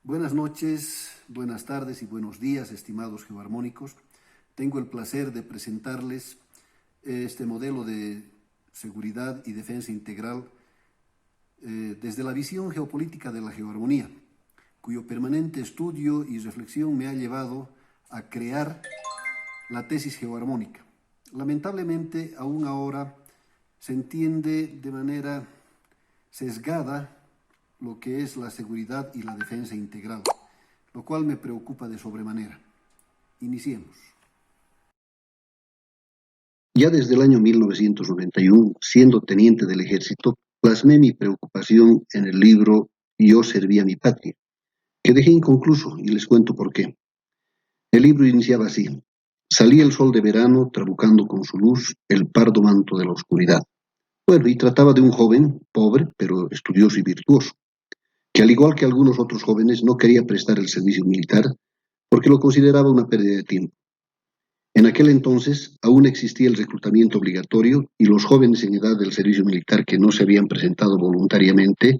Buenas noches, buenas tardes y buenos días, estimados geoarmónicos. Tengo el placer de presentarles este modelo de seguridad y defensa integral desde la visión geopolítica de la geoarmonía, cuyo permanente estudio y reflexión me ha llevado a crear la tesis geoarmónica. Lamentablemente, aún ahora se entiende de manera sesgada lo que es la seguridad y la defensa integral, lo cual me preocupa de sobremanera. Iniciemos. Ya desde el año 1991, siendo teniente del ejército, plasmé mi preocupación en el libro Yo serví a mi patria, que dejé inconcluso y les cuento por qué. El libro iniciaba así: salía el sol de verano trabucando con su luz el pardo manto de la oscuridad. Bueno, y trataba de un joven, pobre, pero estudioso y virtuoso, que al igual que algunos otros jóvenes no quería prestar el servicio militar porque lo consideraba una pérdida de tiempo. En aquel entonces aún existía el reclutamiento obligatorio y los jóvenes en edad del servicio militar que no se habían presentado voluntariamente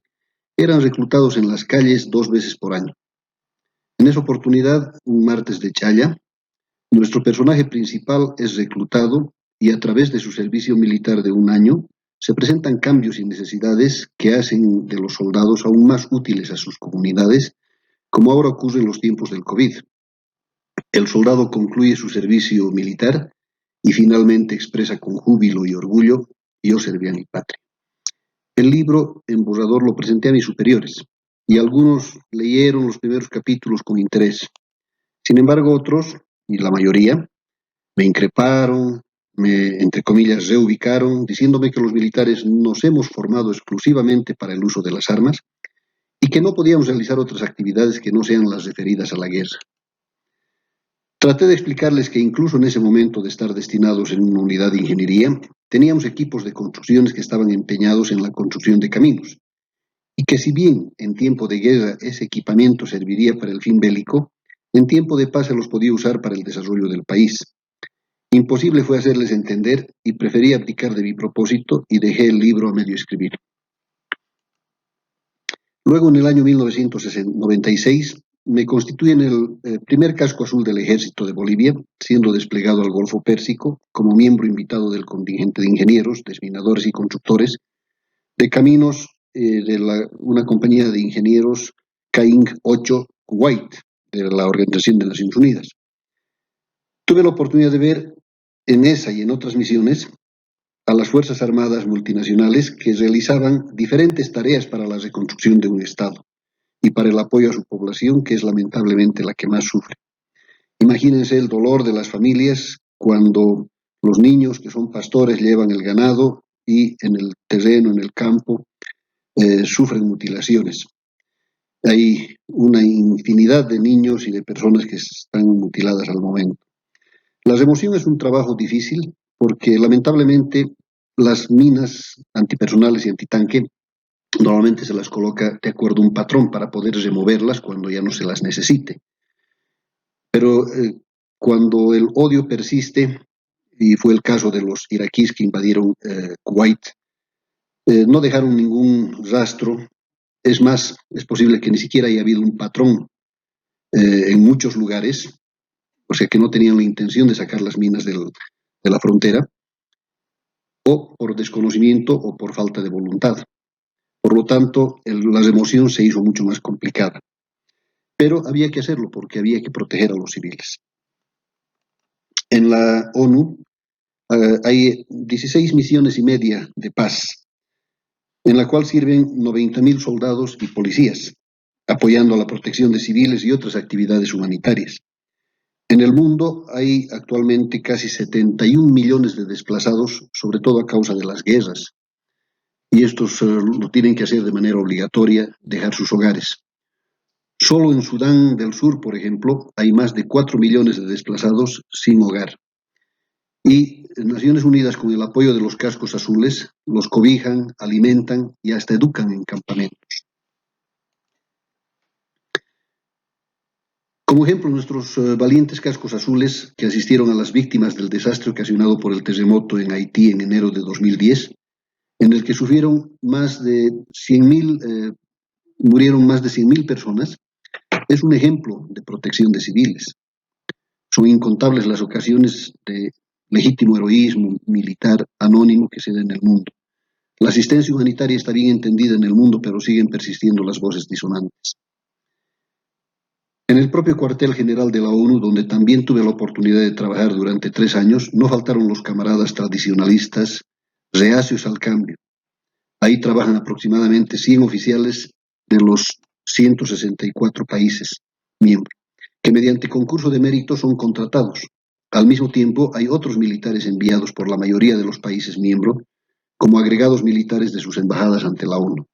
eran reclutados en las calles 2 veces por año. En esa oportunidad, un martes de chaya, nuestro personaje principal es reclutado y a través de su servicio militar de un año se presentan cambios y necesidades que hacen de los soldados aún más útiles a sus comunidades, como ahora ocurre en los tiempos del COVID. El soldado concluye su servicio militar y finalmente expresa con júbilo y orgullo: yo serví a mi patria. El libro en borrador lo presenté a mis superiores y algunos leyeron los primeros capítulos con interés. Sin embargo, otros, y la mayoría, me increparon, entre comillas, reubicaron, diciéndome que los militares nos hemos formado exclusivamente para el uso de las armas y que no podíamos realizar otras actividades que no sean las referidas a la guerra. Traté de explicarles que incluso en ese momento de estar destinados en una unidad de ingeniería, teníamos equipos de construcciones que estaban empeñados en la construcción de caminos, y que si bien en tiempo de guerra ese equipamiento serviría para el fin bélico, en tiempo de paz se los podía usar para el desarrollo del país. Imposible fue hacerles entender y preferí abdicar de mi propósito y dejé el libro a medio escribir. Luego, en el año 1996, me constituí en el primer casco azul del ejército de Bolivia, siendo desplegado al Golfo Pérsico como miembro invitado del contingente de ingenieros, desminadores y constructores de caminos de una compañía de ingenieros CAING 8 Kuwait, de la Organización de Naciones Unidas. Tuve la oportunidad de ver en esa y en otras misiones a las Fuerzas Armadas multinacionales que realizaban diferentes tareas para la reconstrucción de un Estado y para el apoyo a su población, que es lamentablemente la que más sufre. Imagínense el dolor de las familias cuando los niños que son pastores llevan el ganado y en el terreno, en el campo, sufren mutilaciones. Hay una infinidad de niños y de personas que están mutiladas al momento. La remoción es un trabajo difícil porque lamentablemente las minas antipersonales y antitanque normalmente se las coloca de acuerdo a un patrón para poder removerlas cuando ya no se las necesite. Pero cuando el odio persiste, y fue el caso de los iraquíes que invadieron Kuwait, no dejaron ningún rastro. Es más, es posible que ni siquiera haya habido un patrón en muchos lugares, o sea que no tenían la intención de sacar las minas de la frontera, o por desconocimiento o por falta de voluntad. Por lo tanto, la remoción se hizo mucho más complicada. Pero había que hacerlo porque había que proteger a los civiles. En la ONU hay 16 misiones y media de paz, en la cual sirven 90.000 soldados y policías, apoyando a la protección de civiles y otras actividades humanitarias. En el mundo hay actualmente casi 71 millones de desplazados, sobre todo a causa de las guerras, y estos lo tienen que hacer de manera obligatoria, dejar sus hogares. Solo en Sudán del Sur, por ejemplo, hay más de 4 millones de desplazados sin hogar. Y Naciones Unidas, con el apoyo de los cascos azules, los cobijan, alimentan y hasta educan en campamentos. Como ejemplo, nuestros valientes cascos azules que asistieron a las víctimas del desastre ocasionado por el terremoto en Haití en enero de 2010, en el que sufrieron más de 100.000, murieron más de 100.000 personas, es un ejemplo de protección de civiles. Son incontables las ocasiones de legítimo heroísmo militar anónimo que se da en el mundo. La asistencia humanitaria está bien entendida en el mundo, pero siguen persistiendo las voces disonantes. En el propio cuartel general de la ONU, donde también tuve la oportunidad de trabajar durante 3 años, no faltaron los camaradas tradicionalistas reacios al cambio. Ahí trabajan aproximadamente 100 oficiales de los 164 países miembros, que mediante concurso de mérito son contratados. Al mismo tiempo, hay otros militares enviados por la mayoría de los países miembros como agregados militares de sus embajadas ante la ONU.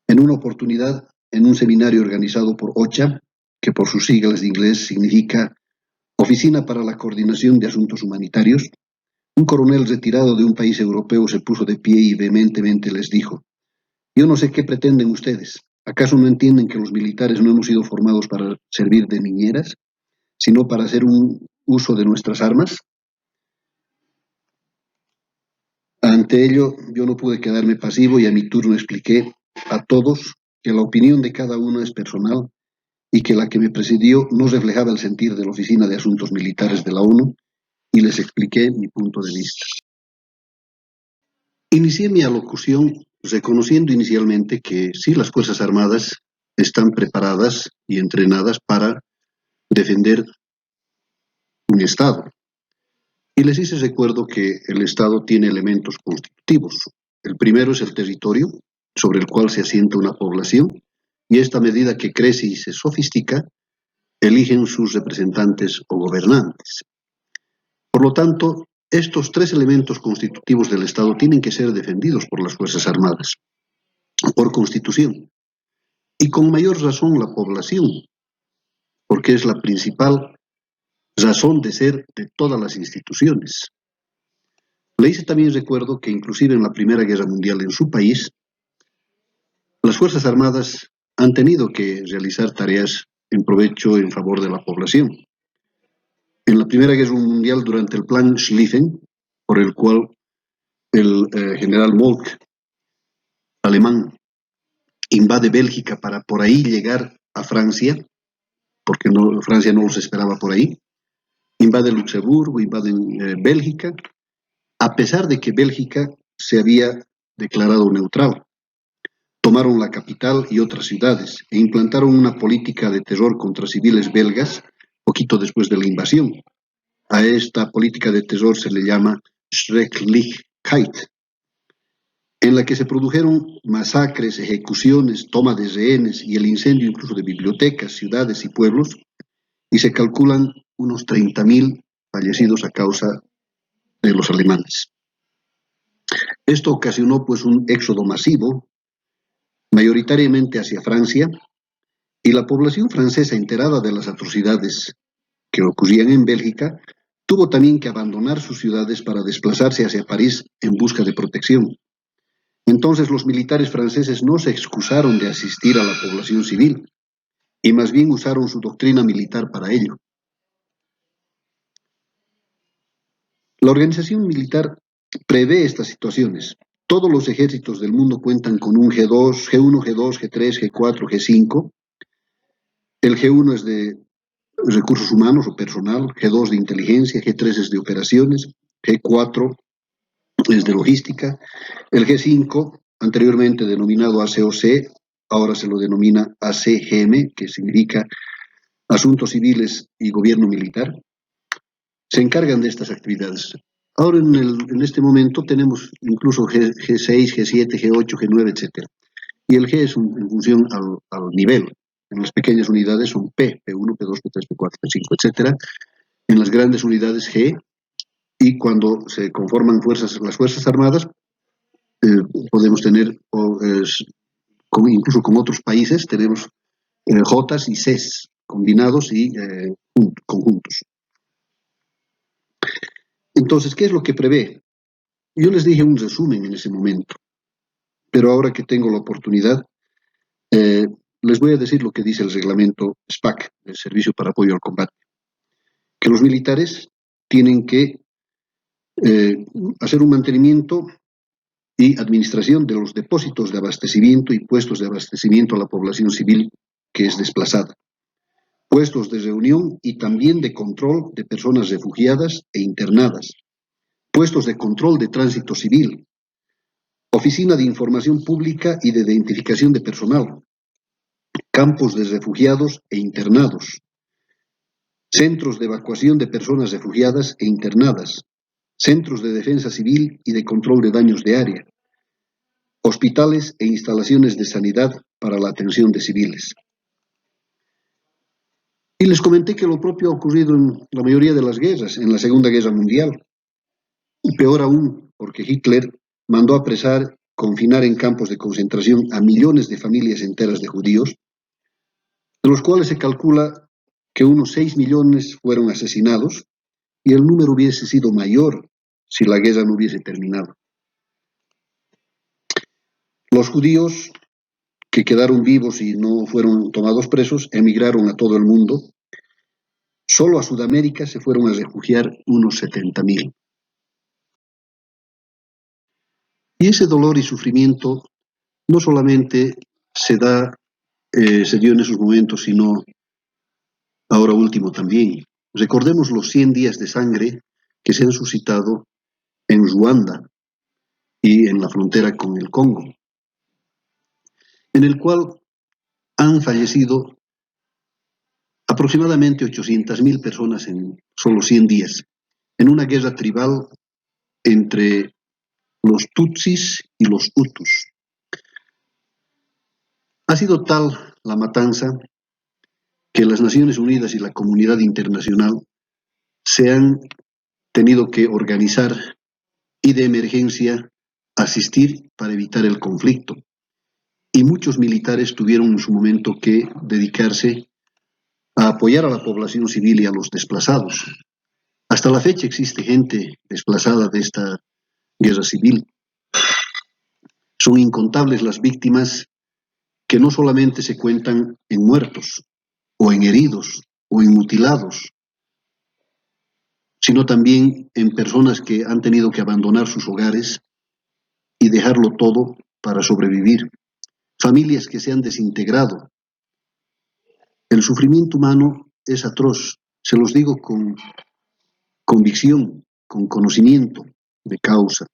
En una oportunidad, en un seminario organizado por OCHA, que por sus siglas de inglés significa Oficina para la Coordinación de Asuntos Humanitarios, un coronel retirado de un país europeo se puso de pie y vehementemente les dijo: yo no sé qué pretenden ustedes. ¿Acaso no entienden que los militares no hemos sido formados para servir de niñeras, sino para hacer un uso de nuestras armas? Ante ello, yo no pude quedarme pasivo y a mi turno expliqué a todos que la opinión de cada uno es personal y que la que me presidió no reflejaba el sentir de la Oficina de Asuntos Militares de la ONU, y les expliqué mi punto de vista. Inicié mi alocución reconociendo inicialmente que sí, las Fuerzas Armadas están preparadas y entrenadas para defender un Estado. Y les hice recuerdo que el Estado tiene elementos constitutivos. El primero es el territorio, sobre el cual se asienta una población, y esta medida que crece y se sofistica, eligen sus representantes o gobernantes. Por lo tanto, estos 3 elementos constitutivos del Estado tienen que ser defendidos por las Fuerzas Armadas, por Constitución, y con mayor razón la población, porque es la principal razón de ser de todas las instituciones. Le hice también recuerdo que inclusive en la Primera Guerra Mundial en su país, las Fuerzas Armadas han tenido que realizar tareas en provecho en favor de la población. En la Primera Guerra Mundial, durante el Plan Schlieffen, por el cual el general Moltke, alemán, invade Bélgica para por ahí llegar a Francia, porque Francia no los esperaba por ahí, invade Luxemburgo, invade Bélgica, a pesar de que Bélgica se había declarado neutral. Tomaron la capital y otras ciudades e implantaron una política de terror contra civiles belgas poquito después de la invasión. A esta política de terror se le llama Schrecklichkeit, en la que se produjeron masacres, ejecuciones, toma de rehenes y el incendio incluso de bibliotecas, ciudades y pueblos, y se calculan unos 30.000 fallecidos a causa de los alemanes. Esto ocasionó pues un éxodo masivo, mayoritariamente hacia Francia, y la población francesa, enterada de las atrocidades que ocurrían en Bélgica, tuvo también que abandonar sus ciudades para desplazarse hacia París en busca de protección. Entonces los militares franceses no se excusaron de asistir a la población civil, y más bien usaron su doctrina militar para ello. La organización militar prevé estas situaciones. Todos los ejércitos del mundo cuentan con un G2, G1, G2, G3, G4, G5. El G1 es de recursos humanos o personal, G2 de inteligencia, G3 es de operaciones, G4 es de logística. El G5, anteriormente denominado ACOC, ahora se lo denomina ACGM, que significa Asuntos Civiles y Gobierno Militar, se encargan de estas actividades. Ahora en este momento tenemos incluso G6, G7, G8, G9, etc. Y el G es en función al nivel. En las pequeñas unidades son P, P1, P2, P3, P4, P5, etc. En las grandes unidades G, y cuando se conforman las Fuerzas Armadas, podemos tener, incluso con otros países, tenemos J y Cs combinados y conjuntos. Entonces, ¿qué es lo que prevé? Yo les dije un resumen en ese momento, pero ahora que tengo la oportunidad, les voy a decir lo que dice el reglamento SPAC, el Servicio para Apoyo al Combate, que los militares tienen que hacer un mantenimiento y administración de los depósitos de abastecimiento y puestos de abastecimiento a la población civil que es desplazada, puestos de reunión y también de control de personas refugiadas e internadas, puestos de control de tránsito civil, oficina de información pública y de identificación de personal, campos de refugiados e internados, centros de evacuación de personas refugiadas e internadas, centros de defensa civil y de control de daños de área, hospitales e instalaciones de sanidad para la atención de civiles. Y les comenté que lo propio ha ocurrido en la mayoría de las guerras, en la Segunda Guerra Mundial, y peor aún, porque Hitler mandó apresar, confinar en campos de concentración a millones de familias enteras de judíos, de los cuales se calcula que unos 6 millones fueron asesinados y el número hubiese sido mayor si la guerra no hubiese terminado. Los judíos que quedaron vivos y no fueron tomados presos emigraron a todo el mundo. Solo a Sudamérica se fueron a refugiar unos 70.000. Y ese dolor y sufrimiento no solamente se dio en esos momentos, sino ahora último también. Recordemos los 100 días de sangre que se han suscitado en Ruanda y en la frontera con el Congo, en el cual han fallecido aproximadamente 800.000 personas en solo 100 días, en una guerra tribal entre los Tutsis y los Hutus. Ha sido tal la matanza que las Naciones Unidas y la comunidad internacional se han tenido que organizar y de emergencia asistir para evitar el conflicto. Y muchos militares tuvieron en su momento que dedicarse a apoyar a la población civil y a los desplazados. Hasta la fecha existe gente desplazada de esta guerra civil. Son incontables las víctimas que no solamente se cuentan en muertos, o en heridos, o en mutilados, sino también en personas que han tenido que abandonar sus hogares y dejarlo todo para sobrevivir, familias que se han desintegrado. El sufrimiento humano es atroz, se los digo con convicción, con conocimiento de causa.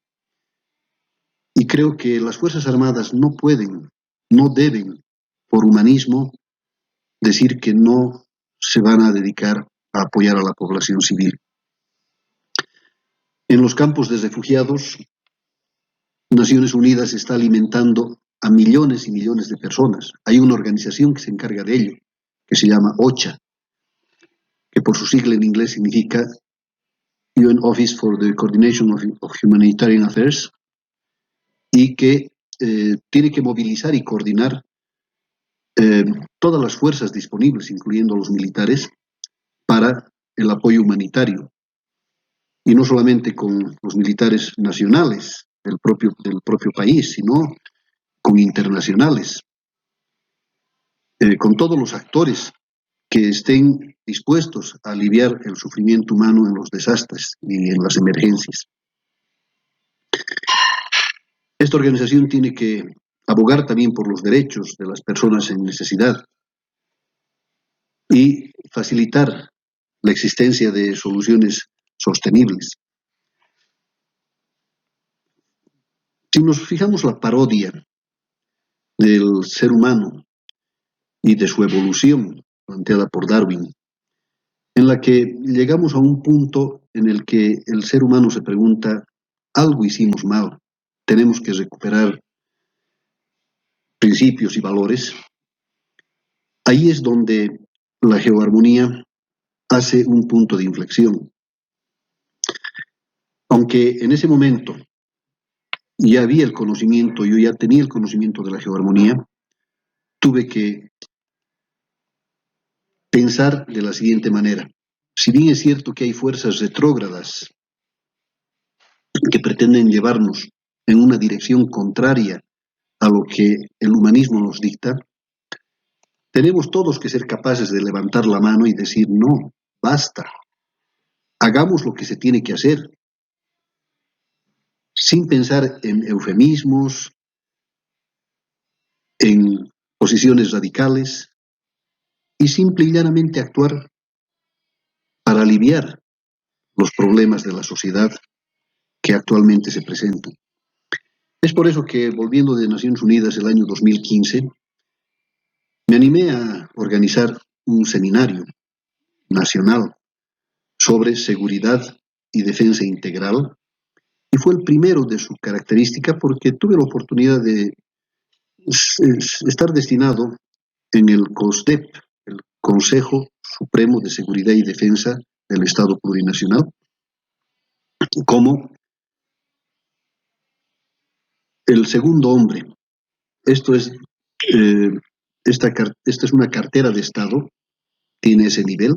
Y creo que las Fuerzas Armadas no pueden, no deben, por humanismo, decir que no se van a dedicar a apoyar a la población civil. En los campos de refugiados, Naciones Unidas está alimentando a millones y millones de personas. Hay una organización que se encarga de ello, que se llama OCHA, que por su sigla en inglés significa UN Office for the Coordination of Humanitarian Affairs, y que tiene que movilizar y coordinar todas las fuerzas disponibles, incluyendo los militares, para el apoyo humanitario. Y no solamente con los militares nacionales del propio país, sino con internacionales, con todos los actores que estén dispuestos a aliviar el sufrimiento humano en los desastres y en las emergencias. Esta organización tiene que abogar también por los derechos de las personas en necesidad y facilitar la existencia de soluciones sostenibles. Si nos fijamos la parodia del ser humano y de su evolución planteada por Darwin, en la que llegamos a un punto en el que el ser humano se pregunta, algo hicimos mal, tenemos que recuperar principios y valores. Ahí es donde la geoarmonía hace un punto de inflexión. Aunque en ese momento ya había el conocimiento, yo ya tenía el conocimiento de la geoarmonía, tuve que pensar de la siguiente manera. Si bien es cierto que hay fuerzas retrógradas que pretenden llevarnos en una dirección contraria a lo que el humanismo nos dicta, tenemos todos que ser capaces de levantar la mano y decir, no, basta, hagamos lo que se tiene que hacer, sin pensar en eufemismos, en posiciones radicales, y simple y llanamente actuar para aliviar los problemas de la sociedad que actualmente se presentan. Es por eso que, volviendo de Naciones Unidas el año 2015, me animé a organizar un seminario nacional sobre seguridad y defensa integral, y fue el primero de su característica porque tuve la oportunidad de estar destinado en el COSDEP, el Consejo Supremo de Seguridad y Defensa del Estado Plurinacional, como el segundo hombre. Esto es, esta es una cartera de Estado, tiene ese nivel.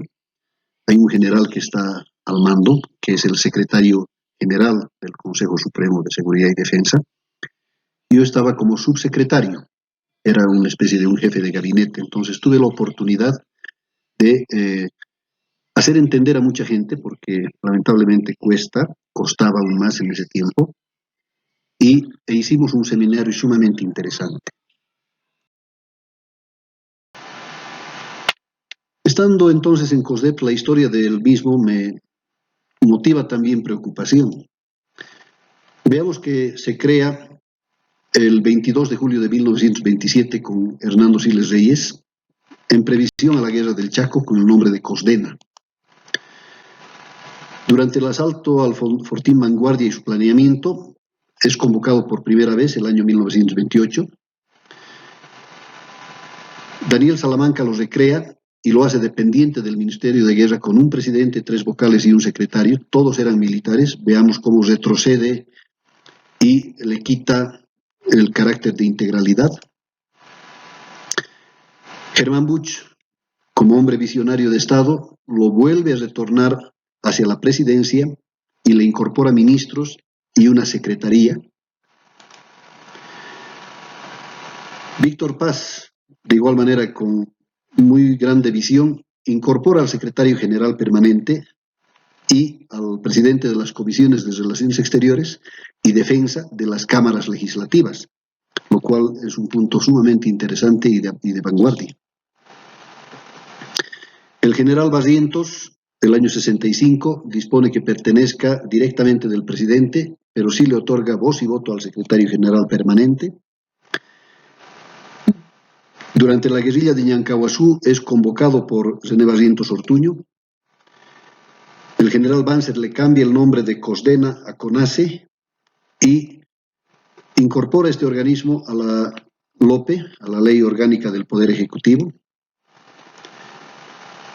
Hay un general que está al mando, que es el secretario general del Consejo Supremo de Seguridad y Defensa. Yo estaba como subsecretario, era una especie de un jefe de gabinete, entonces tuve la oportunidad de hacer entender a mucha gente, porque lamentablemente costaba aún más en ese tiempo, e hicimos un seminario sumamente interesante. Estando entonces en COSDEP, la historia del mismo me motiva también preocupación. Veamos que se crea el 22 de julio de 1927 con Hernando Siles Reyes, en previsión a la guerra del Chaco con el nombre de COSDENA. Durante el asalto al Fortín Vanguardia y su planeamiento, es convocado por primera vez el año 1928. Daniel Salamanca lo recrea y lo hace dependiente del Ministerio de Guerra con un presidente, 3 vocales y un secretario. Todos eran militares. Veamos cómo retrocede y le quita el carácter de integralidad. Germán Buch, como hombre visionario de Estado, lo vuelve a retornar hacia la presidencia y le incorpora ministros y una secretaría. Víctor Paz, de igual manera con muy grande visión, incorpora al secretario general permanente y al presidente de las comisiones de Relaciones Exteriores y Defensa de las cámaras legislativas, lo cual es un punto sumamente interesante y de vanguardia. El general Barrientos, el año 65, dispone que pertenezca directamente del presidente, pero sí le otorga voz y voto al secretario general permanente. Durante la guerrilla de Ñancahuazú es convocado por René Barrientos Ortuño. El general Banzer le cambia el nombre de COSDENA a CONACE y incorpora este organismo a la LOPE, a la Ley Orgánica del Poder Ejecutivo.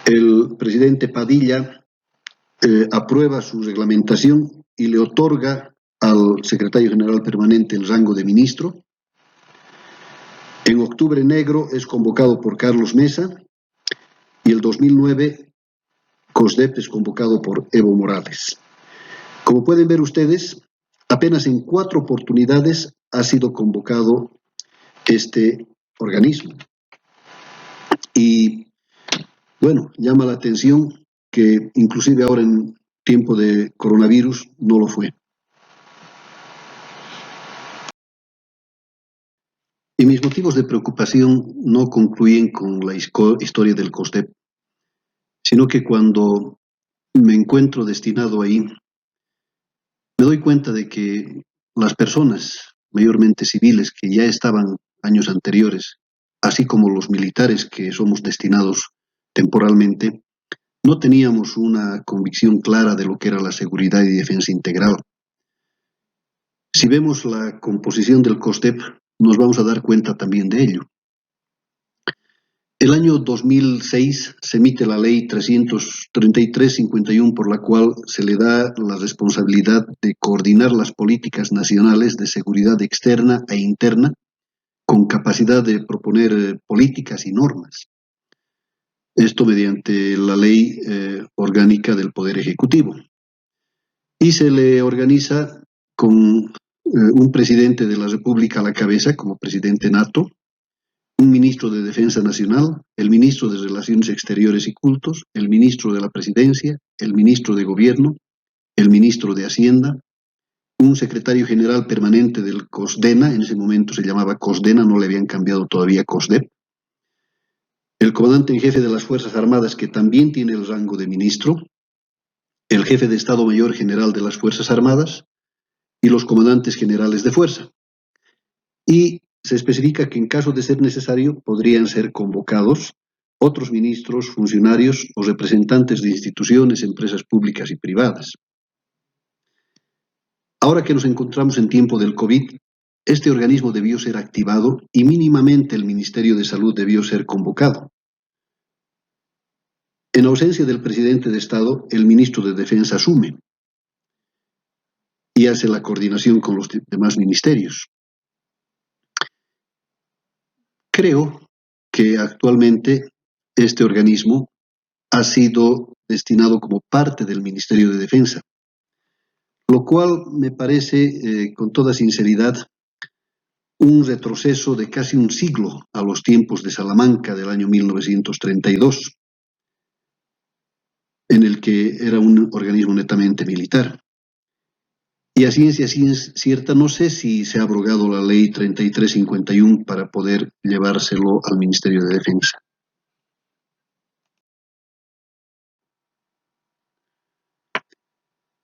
El presidente Padilla aprueba su reglamentación y le otorga al secretario general permanente el rango de ministro. En Octubre Negro es convocado por Carlos Mesa y el 2009 COSDEP es convocado por Evo Morales. Como pueden ver ustedes, apenas en 4 oportunidades ha sido convocado este organismo. Y bueno, llama la atención que inclusive ahora en tiempo de coronavirus no lo fue. Y mis motivos de preocupación no concluyen con la historia del COSDEP, sino que cuando me encuentro destinado ahí, me doy cuenta de que las personas, mayormente civiles, que ya estaban años anteriores, así como los militares que somos destinados temporalmente, no teníamos una convicción clara de lo que era la seguridad y defensa integral. Si vemos la composición del COSDEP, nos vamos a dar cuenta también de ello. El año 2006 se emite la ley 333-51 por la cual se le da la responsabilidad de coordinar las políticas nacionales de seguridad externa e interna con capacidad de proponer políticas y normas. Esto mediante la ley orgánica del Poder Ejecutivo. Y se le organiza con un presidente de la República a la cabeza como presidente nato, un ministro de Defensa Nacional, el ministro de Relaciones Exteriores y Cultos, el ministro de la Presidencia, el ministro de Gobierno, el ministro de Hacienda, un secretario general permanente del COSDENA, en ese momento se llamaba COSDENA, no le habían cambiado todavía COSDEP, el comandante en jefe de las Fuerzas Armadas, que también tiene el rango de ministro, el jefe de Estado Mayor General de las Fuerzas Armadas y los comandantes generales de fuerza. Y se especifica que en caso de ser necesario podrían ser convocados otros ministros, funcionarios o representantes de instituciones, empresas públicas y privadas. Ahora que nos encontramos en tiempo del COVID, este organismo debió ser activado y mínimamente el Ministerio de Salud debió ser convocado. En ausencia del presidente de Estado, el ministro de Defensa asume y hace la coordinación con los demás ministerios. Creo que actualmente este organismo ha sido destinado como parte del Ministerio de Defensa, lo cual me parece, con toda sinceridad, un retroceso de casi un siglo a los tiempos de Salamanca del año 1932, en el que era un organismo netamente militar. Y a ciencia cierta, no sé si se ha abrogado la ley 3351 para poder llevárselo al Ministerio de Defensa.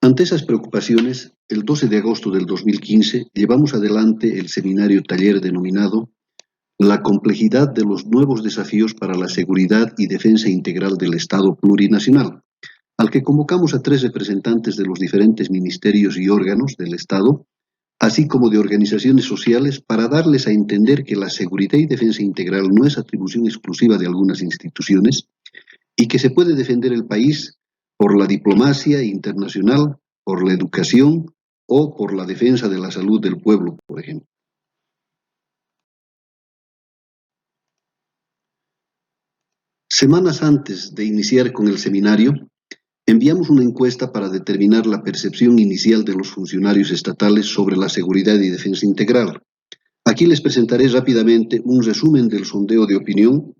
Ante esas preocupaciones, el 12 de agosto del 2015 llevamos adelante el seminario taller denominado La complejidad de los nuevos desafíos para la seguridad y defensa integral del Estado plurinacional, al que convocamos a 3 representantes de los diferentes ministerios y órganos del Estado, así como de organizaciones sociales, para darles a entender que la seguridad y defensa integral no es atribución exclusiva de algunas instituciones y que se puede defender el país por la diplomacia internacional, por la educación o por la defensa de la salud del pueblo, por ejemplo. Semanas antes de iniciar con el seminario, enviamos una encuesta para determinar la percepción inicial de los funcionarios estatales sobre la seguridad y defensa integral. Aquí les presentaré rápidamente un resumen del sondeo de opinión.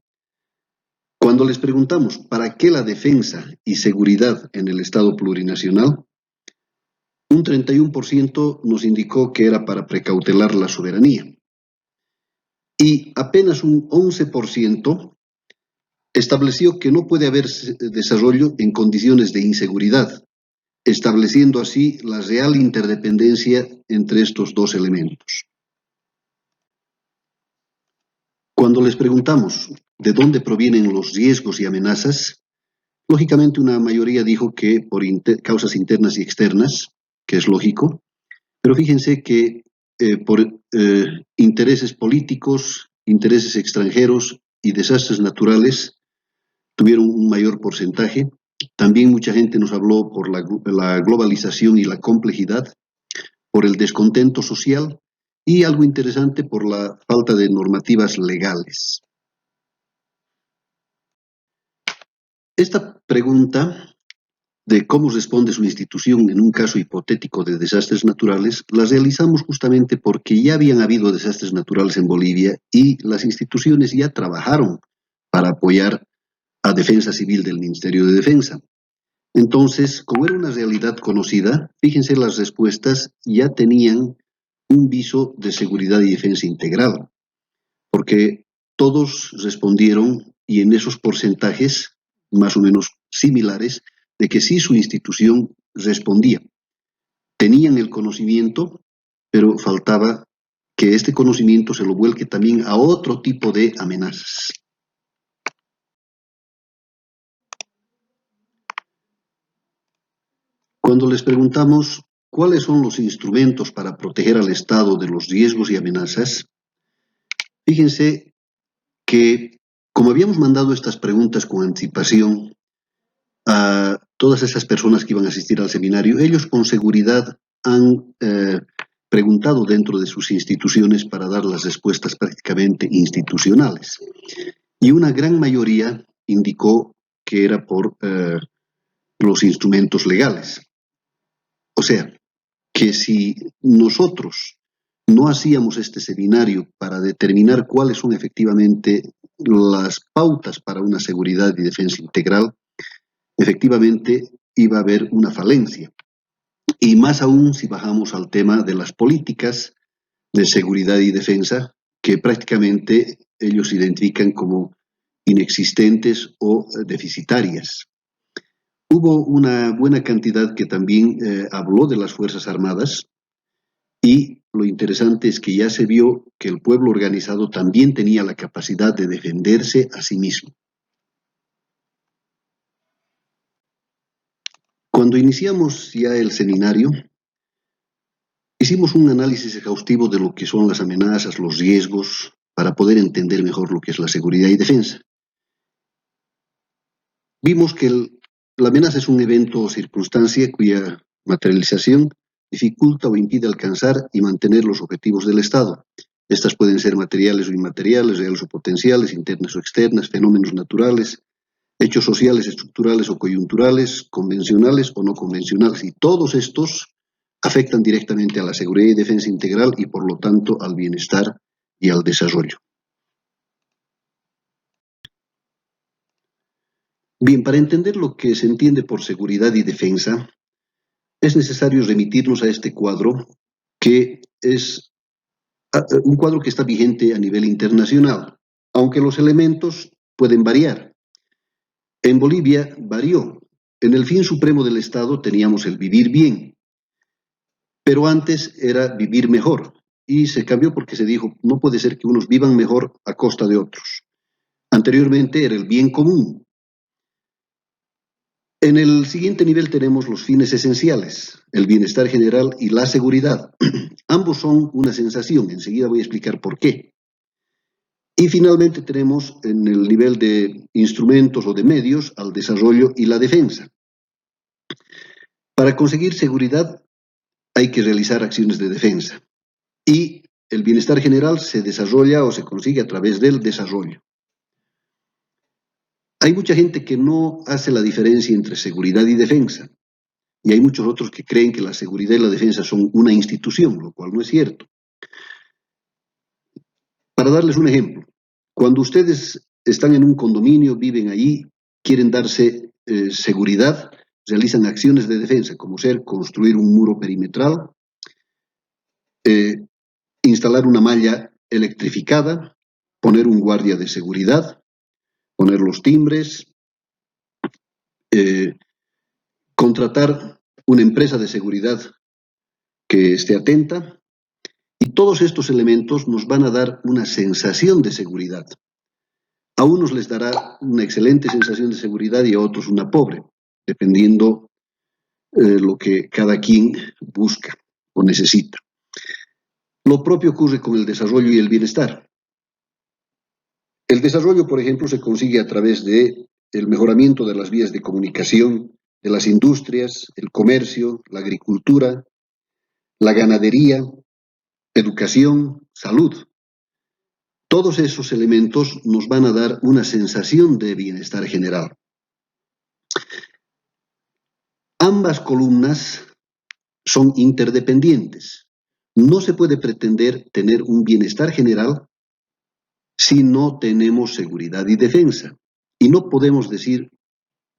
Cuando les preguntamos ¿para qué la defensa y seguridad en el Estado plurinacional? Un 31% nos indicó que era para precautelar la soberanía. Y apenas un 11% estableció que no puede haber desarrollo en condiciones de inseguridad, estableciendo así la real interdependencia entre estos dos elementos. Cuando les preguntamos de dónde provienen los riesgos y amenazas, lógicamente una mayoría dijo que por causas internas y externas, que es lógico, pero fíjense que por intereses políticos, intereses extranjeros y desastres naturales tuvieron un mayor porcentaje. También mucha gente nos habló por la globalización y la complejidad, por el descontento social y algo interesante por la falta de normativas legales. Esta pregunta de cómo responde su institución en un caso hipotético de desastres naturales, la realizamos justamente porque ya habían habido desastres naturales en Bolivia y las instituciones ya trabajaron para apoyar a Defensa Civil del Ministerio de Defensa. Entonces, como era una realidad conocida, fíjense, las respuestas ya tenían un viso de seguridad y defensa integral, porque todos respondieron y en esos porcentajes más o menos similares de que sí su institución respondía. Tenían el conocimiento, pero faltaba que este conocimiento se lo vuelque también a otro tipo de amenazas. Cuando les preguntamos cuáles son los instrumentos para proteger al Estado de los riesgos y amenazas, fíjense que como habíamos mandado estas preguntas con anticipación a todas esas personas que iban a asistir al seminario, ellos con seguridad han preguntado dentro de sus instituciones para dar las respuestas prácticamente institucionales. Y una gran mayoría indicó que era por los instrumentos legales. O sea, que si nosotros no hacíamos este seminario para determinar cuáles son efectivamente las pautas para una seguridad y defensa integral, efectivamente iba a haber una falencia. Y más aún si bajamos al tema de las políticas de seguridad y defensa, que prácticamente ellos identifican como inexistentes o deficitarias. Hubo una buena cantidad que también habló de las Fuerzas Armadas, y lo interesante es que ya se vio que el pueblo organizado también tenía la capacidad de defenderse a sí mismo. Cuando iniciamos ya el seminario, hicimos un análisis exhaustivo de lo que son las amenazas, los riesgos, para poder entender mejor lo que es la seguridad y defensa. Vimos que la amenaza es un evento o circunstancia cuya materialización dificulta o impide alcanzar y mantener los objetivos del Estado. Estas pueden ser materiales o inmateriales, reales o potenciales, internas o externas, fenómenos naturales, hechos sociales, estructurales o coyunturales, convencionales o no convencionales. Y todos estos afectan directamente a la seguridad y defensa integral y por lo tanto al bienestar y al desarrollo. Bien, para entender lo que se entiende por seguridad y defensa, es necesario remitirnos a este cuadro, que es un cuadro que está vigente a nivel internacional, aunque los elementos pueden variar. En Bolivia varió. En el fin supremo del Estado teníamos el vivir bien, pero antes era vivir mejor, y se cambió porque se dijo, no puede ser que unos vivan mejor a costa de otros. Anteriormente era el bien común. En el siguiente nivel tenemos los fines esenciales, el bienestar general y la seguridad. Ambos son una sensación, enseguida voy a explicar por qué. Y finalmente tenemos en el nivel de instrumentos o de medios al desarrollo y la defensa. Para conseguir seguridad hay que realizar acciones de defensa y el bienestar general se desarrolla o se consigue a través del desarrollo. Hay mucha gente que no hace la diferencia entre seguridad y defensa, y hay muchos otros que creen que la seguridad y la defensa son una institución, lo cual no es cierto. Para darles un ejemplo, cuando ustedes están en un condominio, viven allí, quieren darse seguridad, realizan acciones de defensa, como ser construir un muro perimetral, instalar una malla electrificada, poner un guardia de seguridad, poner los timbres, contratar una empresa de seguridad que esté atenta, y todos estos elementos nos van a dar una sensación de seguridad. A unos les dará una excelente sensación de seguridad y a otros una pobre, dependiendo lo que cada quien busca o necesita. Lo propio ocurre con el desarrollo y el bienestar. El desarrollo, por ejemplo, se consigue a través del mejoramiento de las vías de comunicación, de las industrias, el comercio, la agricultura, la ganadería, educación, salud. Todos esos elementos nos van a dar una sensación de bienestar general. Ambas columnas son interdependientes. No se puede pretender tener un bienestar general si no tenemos seguridad y defensa. Y no podemos decir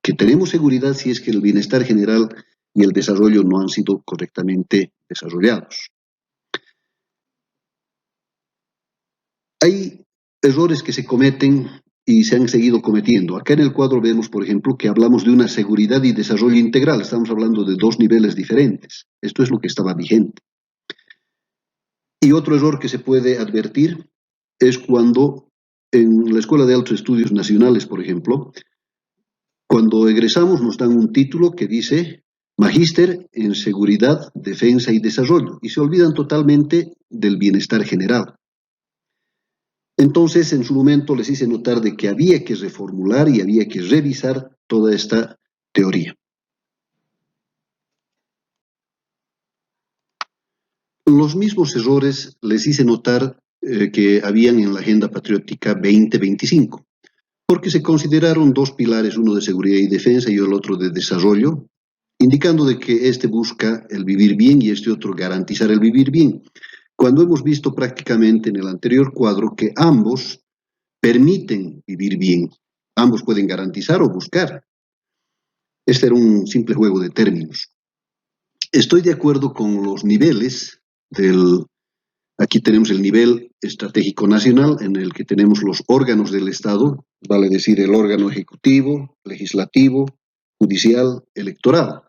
que tenemos seguridad si es que el bienestar general y el desarrollo no han sido correctamente desarrollados. Hay errores que se cometen y se han seguido cometiendo. Acá en el cuadro vemos, por ejemplo, que hablamos de una seguridad y desarrollo integral. Estamos hablando de dos niveles diferentes. Esto es lo que estaba vigente. Y otro error que se puede advertir es cuando en la Escuela de Altos Estudios Nacionales, por ejemplo, cuando egresamos nos dan un título que dice Magíster en Seguridad, Defensa y Desarrollo, y se olvidan totalmente del bienestar general. Entonces, en su momento les hice notar de que había que reformular y había que revisar toda esta teoría. Los mismos errores les hice notar que habían en la Agenda Patriótica 2025, porque se consideraron dos pilares, uno de seguridad y defensa y el otro de desarrollo, indicando de que este busca el vivir bien y este otro garantizar el vivir bien, cuando hemos visto prácticamente en el anterior cuadro que ambos permiten vivir bien, ambos pueden garantizar o buscar. Este era un simple juego de términos. Estoy de acuerdo con los niveles del Aquí tenemos el nivel estratégico nacional, en el que tenemos los órganos del Estado, vale decir el órgano ejecutivo, legislativo, judicial, electoral.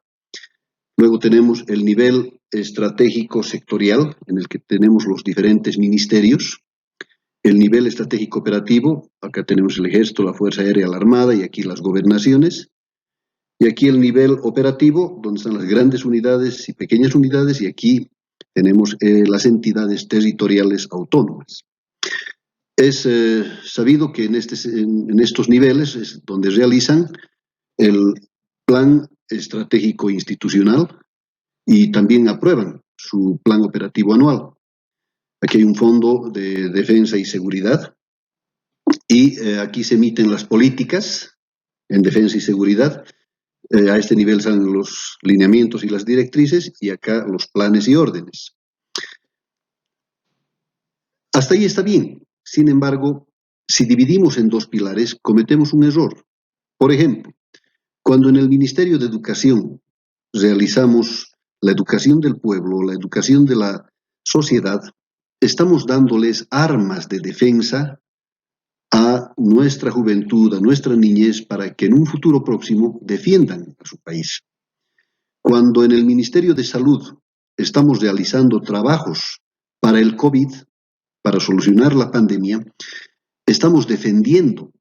Luego tenemos el nivel estratégico sectorial, en el que tenemos los diferentes ministerios. El nivel estratégico operativo, acá tenemos el Ejército, la Fuerza Aérea, la Armada y aquí las gobernaciones. Y aquí el nivel operativo, donde están las grandes unidades y pequeñas unidades, y aquí tenemos las entidades territoriales autónomas. Es sabido que en estos niveles es donde realizan el plan estratégico institucional y también aprueban su plan operativo anual. Aquí hay un fondo de defensa y seguridad y aquí se emiten las políticas en defensa y seguridad. A este nivel salen los lineamientos y las directrices y acá los planes y órdenes. Hasta ahí está bien. Sin embargo, si dividimos en dos pilares, cometemos un error. Por ejemplo, cuando en el Ministerio de Educación realizamos la educación del pueblo, la educación de la sociedad, estamos dándoles armas de defensa a nuestra juventud, a nuestra niñez, para que en un futuro próximo defiendan a su país. Cuando en el Ministerio de Salud estamos realizando trabajos para el COVID, para solucionar la pandemia, estamos defendiendo.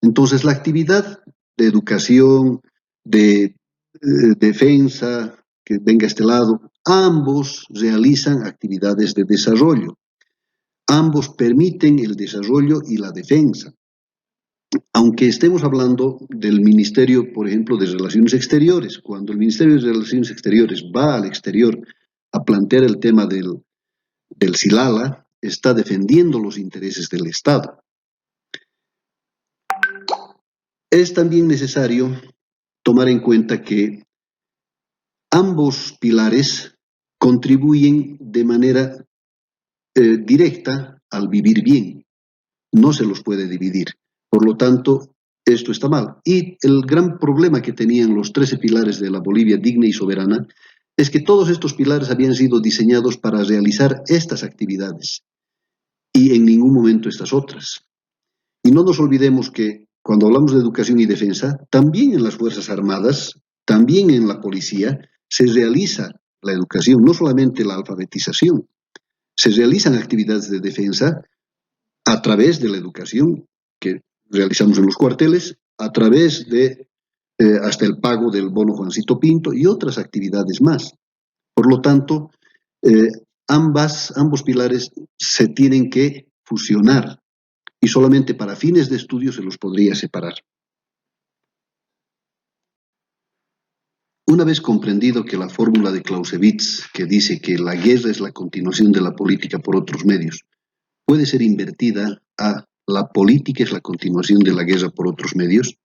Entonces, la actividad de educación, de defensa, que venga a este lado, ambos realizan actividades de desarrollo. Ambos permiten el desarrollo y la defensa. Aunque estemos hablando del Ministerio, por ejemplo, de Relaciones Exteriores, cuando el Ministerio de Relaciones Exteriores va al exterior a plantear el tema del Silala, está defendiendo los intereses del Estado. Es también necesario tomar en cuenta que ambos pilares contribuyen de manera directa al vivir bien. No se los puede dividir. Por lo tanto, esto está mal. Y el gran problema que tenían los 13 pilares de la Bolivia digna y soberana es que todos estos pilares habían sido diseñados para realizar estas actividades y en ningún momento estas otras. Y no nos olvidemos que cuando hablamos de educación y defensa, también en las Fuerzas Armadas, también en la policía, se realiza la educación, no solamente la alfabetización. Se realizan actividades de defensa a través de la educación que realizamos en los cuarteles, a través de hasta el pago del bono Juancito Pinto y otras actividades más. Por lo tanto, ambos pilares se tienen que fusionar y solamente para fines de estudio se los podría separar. Una vez comprendido que la fórmula de Clausewitz, que dice que la guerra es la continuación de la política por otros medios, puede ser invertida a la política es la continuación de la guerra por otros medios,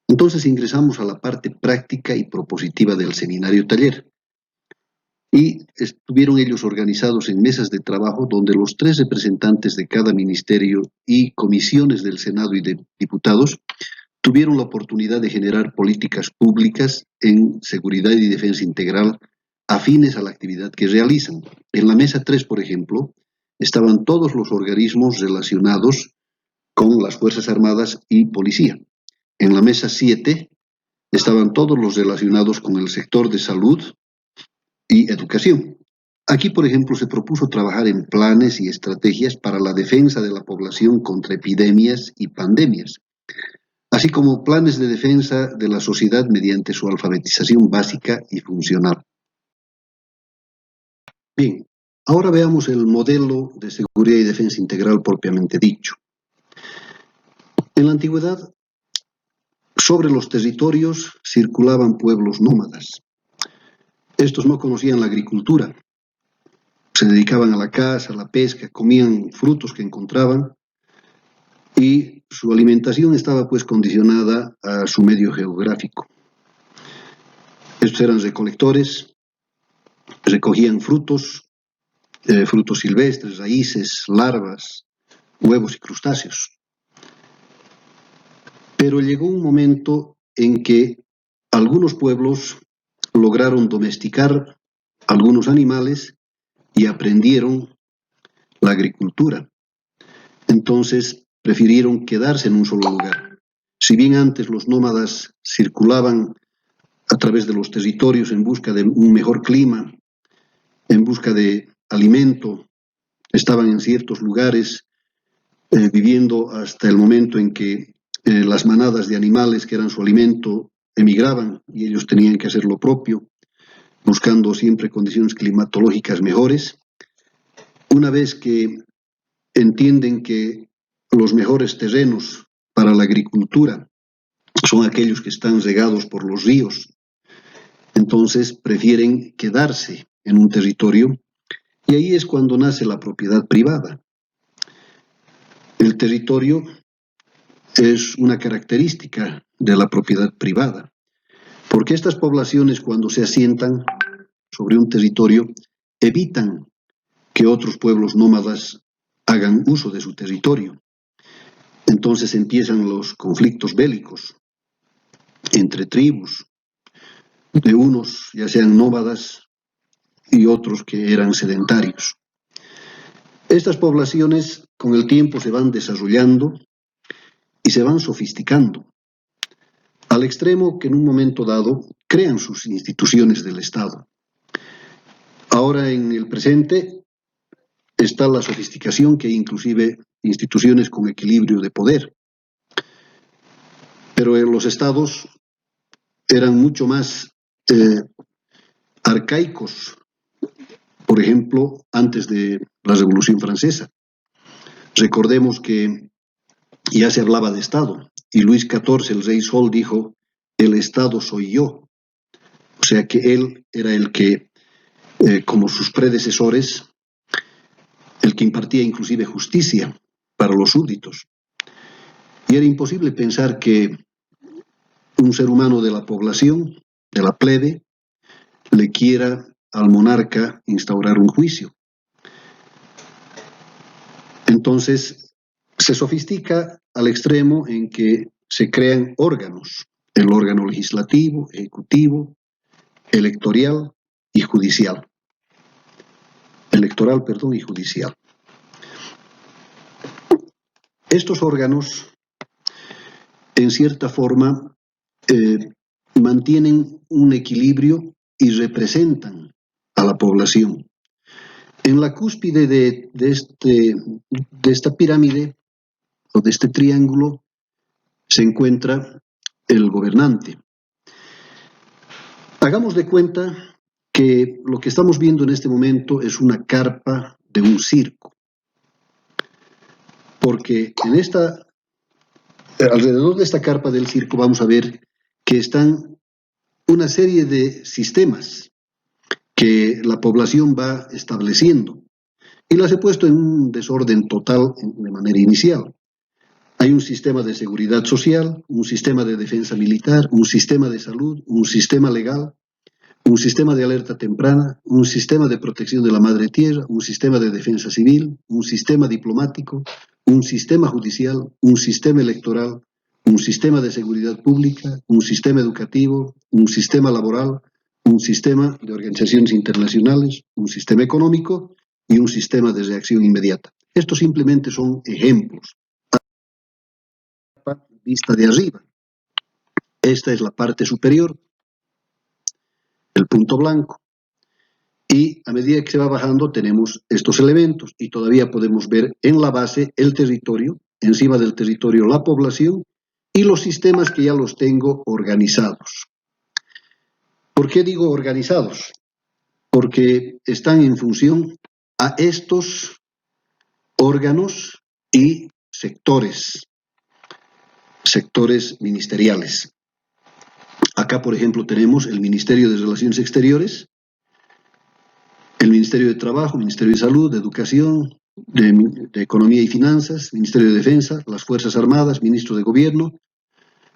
entonces ingresamos a la parte práctica y propositiva del seminario taller. Y estuvieron ellos organizados en mesas de trabajo donde los 3 representantes de cada ministerio y comisiones del Senado y de diputados tuvieron la oportunidad de generar políticas públicas en seguridad y defensa integral afines a la actividad que realizan. En la mesa 3, por ejemplo, estaban todos los organismos relacionados con las Fuerzas Armadas y Policía. En la mesa 7 estaban todos los relacionados con el sector de salud y educación. Aquí, por ejemplo, se propuso trabajar en planes y estrategias para la defensa de la población contra epidemias y pandemias, así como planes de defensa de la sociedad mediante su alfabetización básica y funcional. Bien, ahora veamos el modelo de seguridad y defensa integral propiamente dicho. En la antigüedad, sobre los territorios circulaban pueblos nómadas. Estos no conocían la agricultura, se dedicaban a la caza, a la pesca, comían frutos que encontraban y su alimentación estaba pues condicionada a su medio geográfico. Estos eran recolectores, recogían frutos silvestres, raíces, larvas, huevos y crustáceos. Pero llegó un momento en que algunos pueblos lograron domesticar algunos animales y aprendieron la agricultura. Entonces prefirieron quedarse en un solo lugar. Si bien antes los nómadas circulaban a través de los territorios en busca de un mejor clima, en busca de alimento, estaban en ciertos lugares viviendo hasta el momento en que las manadas de animales que eran su alimento emigraban y ellos tenían que hacer lo propio, buscando siempre condiciones climatológicas mejores. Una vez que entienden que los mejores terrenos para la agricultura son aquellos que están regados por los ríos, entonces prefieren quedarse en un territorio y ahí es cuando nace la propiedad privada. El territorio es una característica de la propiedad privada, porque estas poblaciones cuando se asientan sobre un territorio evitan que otros pueblos nómadas hagan uso de su territorio. Entonces empiezan los conflictos bélicos entre tribus, de unos ya sean nómadas y otros que eran sedentarios. Estas poblaciones con el tiempo se van desarrollando y se van sofisticando, al extremo que en un momento dado crean sus instituciones del Estado. Ahora en el presente está la sofisticación que hay inclusive instituciones con equilibrio de poder. Pero los estados eran mucho más arcaicos, por ejemplo, antes de la Revolución Francesa. Recordemos que ya se hablaba de Estado y Luis XIV, el rey Sol, dijo, el Estado soy yo. O sea que él era el que, como sus predecesores, el que impartía inclusive justicia para los súbditos. Y era imposible pensar que un ser humano de la población, de la plebe, le quiera al monarca instaurar un juicio. Entonces, se sofistica al extremo en que se crean órganos, el órgano legislativo, ejecutivo, electoral y judicial. Electoral, perdón, y judicial. Estos órganos, en cierta forma, mantienen un equilibrio y representan a la población. En la cúspide de esta pirámide o de este triángulo se encuentra el gobernante. Hagamos de cuenta que lo que estamos viendo en este momento es una carpa de un circo, porque alrededor de esta carpa del circo vamos a ver que están una serie de sistemas que la población va estableciendo y las he puesto en un desorden total de manera inicial. Hay un sistema de seguridad social, un sistema de defensa militar, un sistema de salud, un sistema legal, un sistema de alerta temprana, un sistema de protección de la madre tierra, un sistema de defensa civil, un sistema diplomático, un sistema judicial, un sistema electoral, un sistema de seguridad pública, un sistema educativo, un sistema laboral, un sistema de organizaciones internacionales, un sistema económico y un sistema de reacción inmediata. Estos simplemente son ejemplos. Vista de arriba. Esta es la parte superior, el punto blanco. Y a medida que se va bajando tenemos estos elementos y todavía podemos ver en la base el territorio, encima del territorio la población y los sistemas que ya los tengo organizados. ¿Por qué digo organizados? Porque están en función a estos órganos y sectores ministeriales. Acá, por ejemplo, tenemos el Ministerio de Relaciones Exteriores, el Ministerio de Trabajo, Ministerio de Salud, de Educación, de Economía y Finanzas, Ministerio de Defensa, las Fuerzas Armadas, Ministro de Gobierno,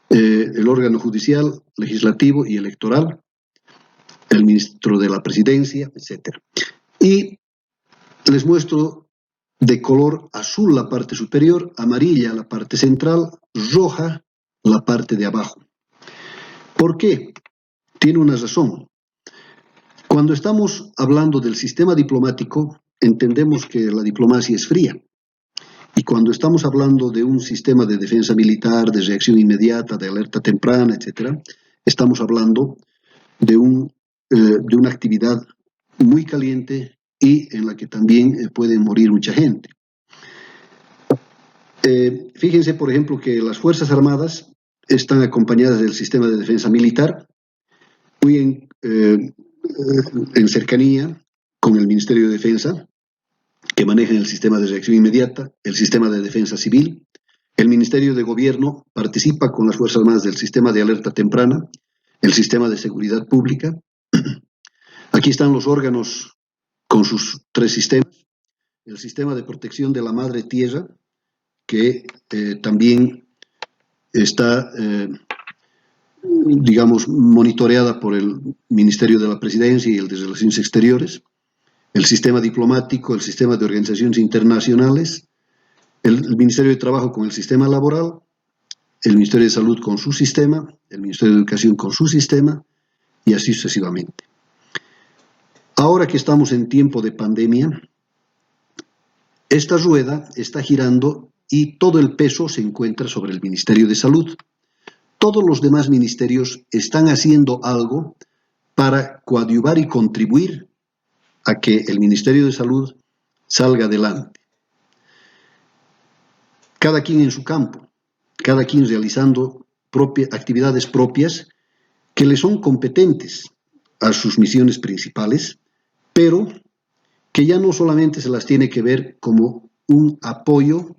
el órgano judicial, legislativo y electoral, el Ministro de la Presidencia, etc. Y les muestro de color azul la parte superior, amarilla la parte central, roja la parte de abajo. ¿Por qué? Tiene una razón. Cuando estamos hablando del sistema diplomático, entendemos que la diplomacia es fría. Y cuando estamos hablando de un sistema de defensa militar, de reacción inmediata, de alerta temprana, etcétera, estamos hablando de una actividad muy caliente y en la que también puede morir mucha gente. Fíjense, por ejemplo, que las Fuerzas Armadas están acompañadas del sistema de defensa militar, muy en cercanía con el Ministerio de Defensa, que maneja el sistema de reacción inmediata, el sistema de defensa civil. El Ministerio de Gobierno participa con las Fuerzas Armadas del sistema de alerta temprana, el sistema de seguridad pública. Aquí están los órganos con sus tres sistemas. El sistema de protección de la madre tierra, que también está, digamos, monitoreada por el Ministerio de la Presidencia y el de Relaciones Exteriores. El sistema diplomático, el sistema de organizaciones internacionales, el Ministerio de Trabajo con el sistema laboral, el Ministerio de Salud con su sistema, el Ministerio de Educación con su sistema, y así sucesivamente. Ahora que estamos en tiempo de pandemia, esta rueda está girando y todo el peso se encuentra sobre el Ministerio de Salud. Todos los demás ministerios están haciendo algo para coadyuvar y contribuir a que el Ministerio de Salud salga adelante. Cada quien en su campo, cada quien realizando actividades propias que le son competentes a sus misiones principales, pero que ya no solamente se las tiene que ver como un apoyo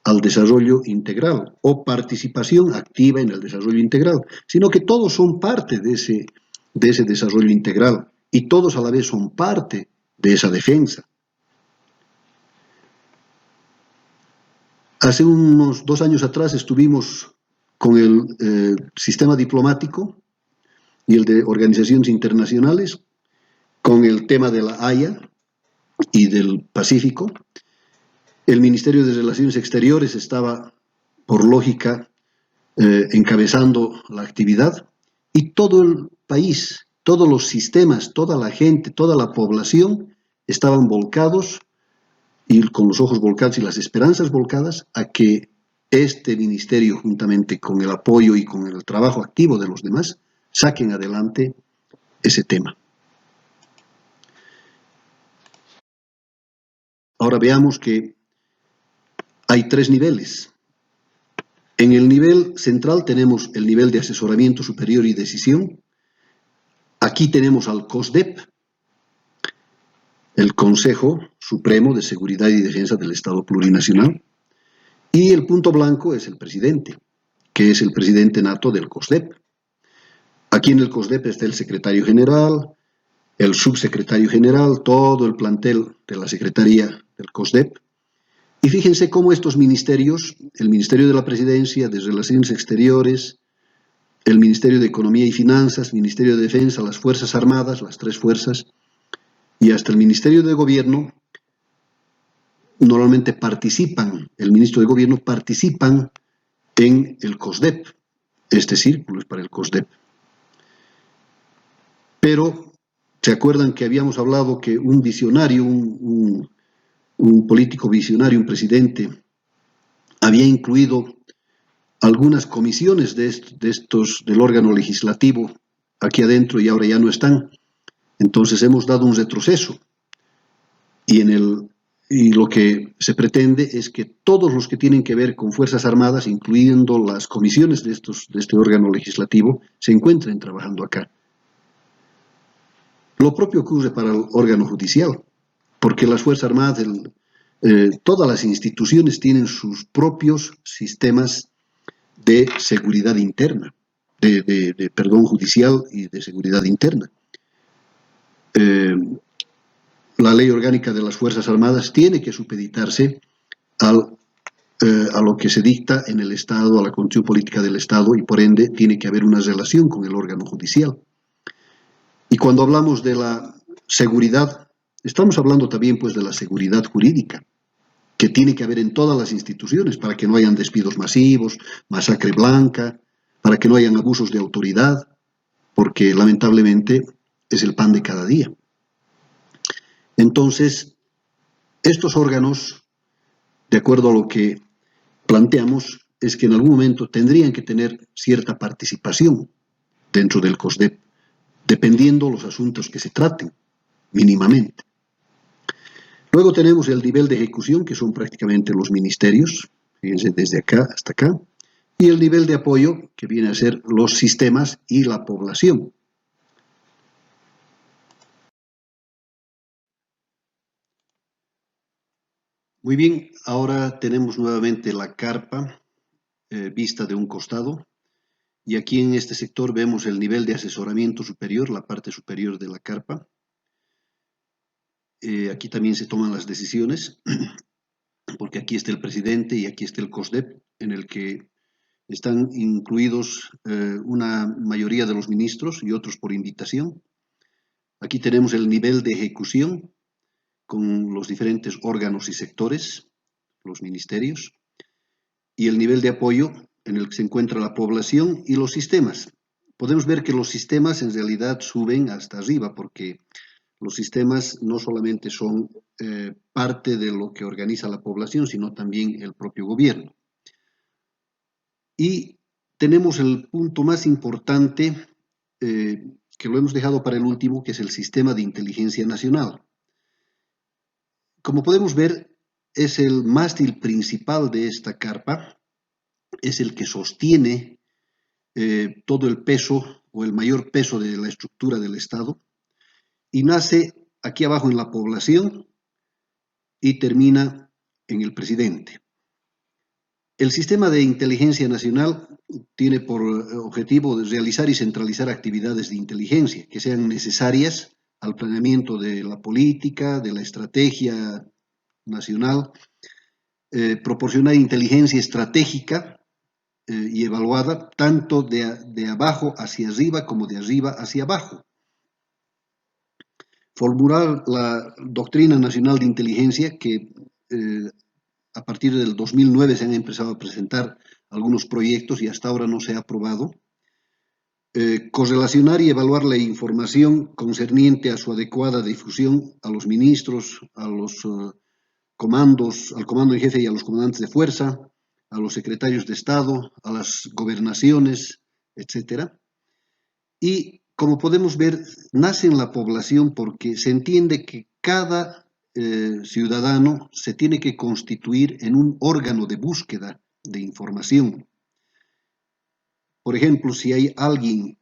al desarrollo integral o participación activa en el desarrollo integral, sino que todos son parte de ese desarrollo integral y todos a la vez son parte de esa defensa. Hace unos 2 años atrás estuvimos con el sistema diplomático y el de organizaciones internacionales, con el tema de la Haya y del Pacífico. El Ministerio de Relaciones Exteriores estaba, por lógica, encabezando la actividad, y todo el país, todos los sistemas, toda la gente, toda la población estaban volcados y con los ojos volcados y las esperanzas volcadas a que este ministerio, juntamente con el apoyo y con el trabajo activo de los demás, saquen adelante ese tema. Ahora veamos que hay 3 niveles. En el nivel central tenemos el nivel de asesoramiento superior y decisión. Aquí tenemos al COSDEP, el Consejo Supremo de Seguridad y Defensa del Estado Plurinacional, y el punto blanco es el presidente, que es el presidente nato del COSDEP. Aquí en el COSDEP está el secretario general, el subsecretario general, todo el plantel de la secretaría del COSDEP. Y fíjense cómo estos ministerios, el Ministerio de la Presidencia, de Relaciones Exteriores, el Ministerio de Economía y Finanzas, Ministerio de Defensa, las Fuerzas Armadas, las 3 fuerzas, y hasta el Ministerio de Gobierno, normalmente participan, el ministro de Gobierno participan en el COSDEP. Este círculo es para el COSDEP. Pero, ¿se acuerdan que habíamos hablado que un visionario, un político visionario, un presidente, había incluido algunas comisiones del órgano legislativo aquí adentro y ahora ya no están? Entonces hemos dado un retroceso y lo que se pretende es que todos los que tienen que ver con Fuerzas Armadas, incluyendo las comisiones de este órgano legislativo, se encuentren trabajando acá. Lo propio ocurre para el órgano judicial, porque las Fuerzas Armadas, todas las instituciones tienen sus propios sistemas de seguridad interna, perdón, judicial y de seguridad interna. La ley orgánica de las Fuerzas Armadas tiene que supeditarse a lo que se dicta en el Estado, a la constitución política del Estado, y por ende tiene que haber una relación con el órgano judicial. Y cuando hablamos de la seguridad, estamos hablando también pues de la seguridad jurídica, que tiene que haber en todas las instituciones para que no hayan despidos masivos, masacre blanca, para que no hayan abusos de autoridad, porque lamentablemente es el pan de cada día. Entonces, Estos órganos, de acuerdo a lo que planteamos, es que en algún momento tendrían que tener cierta participación dentro del COSDEP, dependiendo los asuntos que se traten, mínimamente. Luego tenemos el nivel de ejecución, que son prácticamente los ministerios, fíjense, desde acá hasta acá, y el nivel de apoyo, que viene a ser los sistemas y la población. Muy bien, ahora tenemos nuevamente la carpa vista de un costado, y aquí en este sector vemos el nivel de asesoramiento superior, la parte superior de la carpa. Aquí también se toman las decisiones, porque aquí está el presidente y aquí está el COSDEP, en el que están incluidos una mayoría de los ministros y otros por invitación. Aquí tenemos el nivel de ejecución con los diferentes órganos y sectores, los ministerios, y el nivel de apoyo en el que se encuentra la población y los sistemas. Podemos ver que los sistemas en realidad suben hasta arriba, porque los sistemas no solamente son parte de lo que organiza la población, sino también el propio gobierno. Y tenemos el punto más importante, que lo hemos dejado para el último, que es el sistema de inteligencia nacional. Como podemos ver, es el mástil principal de esta carpa, es el que sostiene todo el peso o el mayor peso de la estructura del Estado, y nace aquí abajo en la población y termina en el presidente. El sistema de inteligencia nacional tiene por objetivo realizar y centralizar actividades de inteligencia que sean necesarias al planeamiento de la política, de la estrategia nacional, proporcionar inteligencia estratégica y evaluada tanto de abajo hacia arriba como de arriba hacia abajo. Formular la Doctrina Nacional de Inteligencia, que a partir del 2009 se han empezado a presentar algunos proyectos y hasta ahora no se ha aprobado. Correlacionar y evaluar la información concerniente a su adecuada difusión a los ministros, a los comandos, al comando en jefe y a los comandantes de fuerza, a los secretarios de Estado, a las gobernaciones, etcétera. Y como podemos ver, nace en la población porque se entiende que cada ciudadano se tiene que constituir en un órgano de búsqueda de información. Por ejemplo, si hay alguien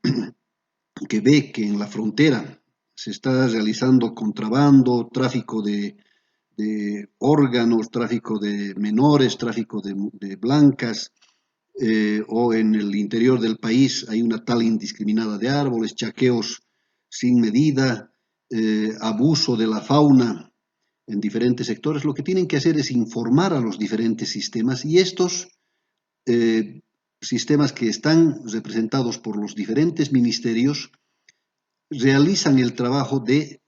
que ve que en la frontera se está realizando contrabando, tráfico de órganos, tráfico de menores, tráfico de blancas, o en el interior del país hay una tala indiscriminada de árboles, chaqueos sin medida, abuso de la fauna en diferentes sectores, lo que tienen que hacer es informar a los diferentes sistemas, y estos sistemas que están representados por los diferentes ministerios realizan el trabajo de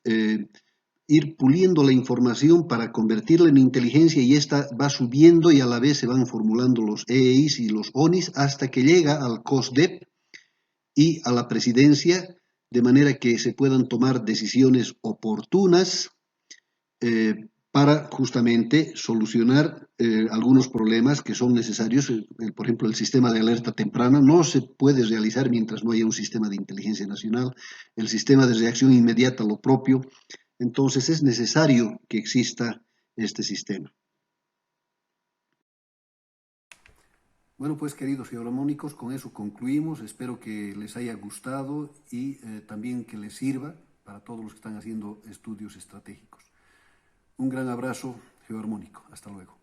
ir puliendo la información para convertirla en inteligencia, y esta va subiendo y a la vez se van formulando los EEIs y los ONIs hasta que llega al COSDEP y a la presidencia, de manera que se puedan tomar decisiones oportunas para justamente solucionar algunos problemas que son necesarios. Por ejemplo, el sistema de alerta temprana no se puede realizar mientras no haya un sistema de inteligencia nacional, el sistema de reacción inmediata, lo propio. Entonces es necesario que exista este sistema. Bueno, pues queridos geomónicos, con eso concluimos. Espero que les haya gustado y también que les sirva para todos los que están haciendo estudios estratégicos. Un gran abrazo geoarmónico. Hasta luego.